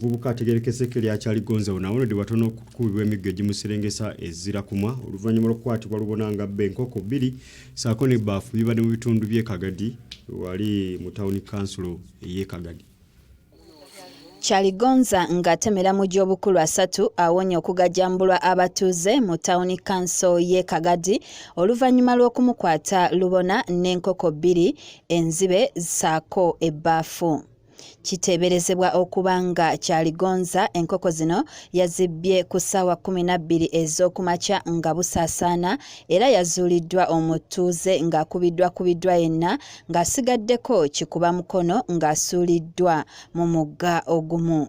Omuvubuka ategeerekese lya Kyaligonza onawonedde watono okukubibwa emiggo egimuserengesa ezira kumwa oluvannyuma lw'okukwatibwa lubona nga bba enkoko 2 ssaako n'ebbaafu bibadde mu bitundu by'e Kagadi wali mu Town Council y'e Kagadi. Kyaligonza ng'atemera mu gy'obukulu 3 awonye okugajambulwa abatuuze mu Town Council y'e Kagadi oluvannyuma lw'okumukwata lubona n'enkoko 2 enzibe ssaako ebbaafu. Kiteeberezebwa okuba nga Kyaligonza enkoko zino yazibbye ku ssaawa 12 ez'okumakya nga busaasaana era yazuuliddwa omutuuze ng'akubiddwa yenna ng'asigaddeko kikuba mukono ng'asuuliddwa mu mugga ogumu.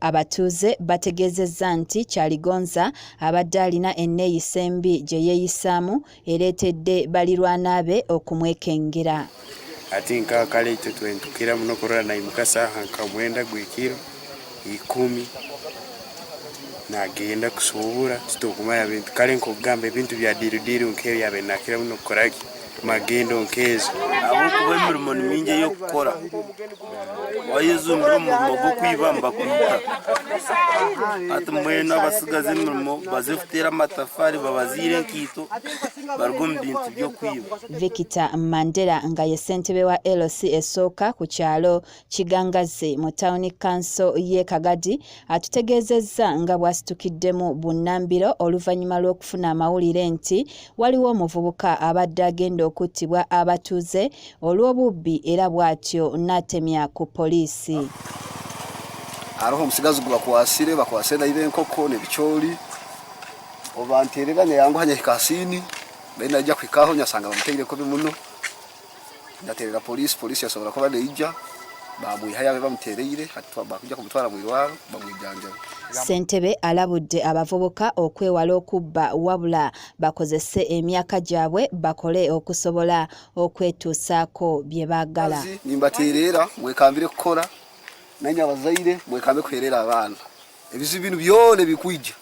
Abatuuze bategeezezza nti Kyaligonza abadde alina enneeyisa embi gye yeeyisaamu ereetedde balirwana be okumwekengera. Ati nkakale ito twentukira muno korora na imukasa hanka mwenda gwekiro 10 nagenda kusuubula sitokumaya bintu kale nkogamba ebintu bya diru nkeyo yabe nakira muno koraki magendo nkezo abukuba emirimo mingi yo kukora wayezumbira omurimo gw'okwibamba kwita ati mwena abasigaze emirimo bazifutira amatafari babazire nkiito baruga mu bintu byo kwiba. Victor Mandela nga ye ssentebe wa LC esooka ku kyalo Kigangaze mu Town Council y'e Kagadi atutegeezezza nga bw'asitukiddemu bunnambiro oluvannyuma lw'okufuna amawulire nti waliwo omuvubuka abadde agenda okuttibwa abatuuze olw'obubbi era bw'atyo n'atemya ku poliisi. Aroho omusigazi bakwasire naibe enkoko n'ebicooli obanterera neyangu hanya hikasini benda ajja kwikaho nyasanga bamuteireko bimuno ndaterera polisi yasobora kuba neija bamwihayabe bamutereire hatwa kujja kumutwara mwirwaro bamwijanja. Ssentebe alabudde abavubuka okwewala okubba wabula bakozese emyaka gyabwe bakole okusobola okwetuusaako bye baagala. Nimbaterera mwekambire kukola nanya abazaire mwekambe kuherera abaana ebizibu bino byone bikwijja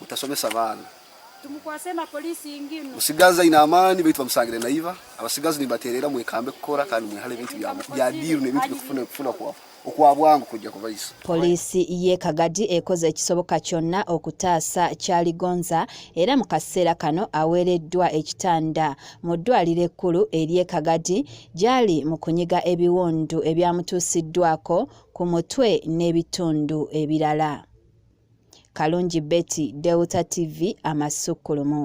mutasomesa abaana tumukwasema polisi ingino musigaza ina amani bitu bamusangire naiva abasigazi nimbaterera mwekambe kukora kandi mwihale bintu bya diru n'ebintu bikufuna okwa bwangu kujja kubaisa. Polisi y'e Kagadi ekoze ekisoboka kyonna okutaasa Kyaligonza era mu kaseera kano aweereddwa ekitanda mu ddwaliro ekkulu ery'e Kagadi gyali mu kunyiga ebiwundu ebyamutuusiddwako ku mutwe n'ebitundu ebirala. Kalungi Betty, Delta TV, Amasukulumu.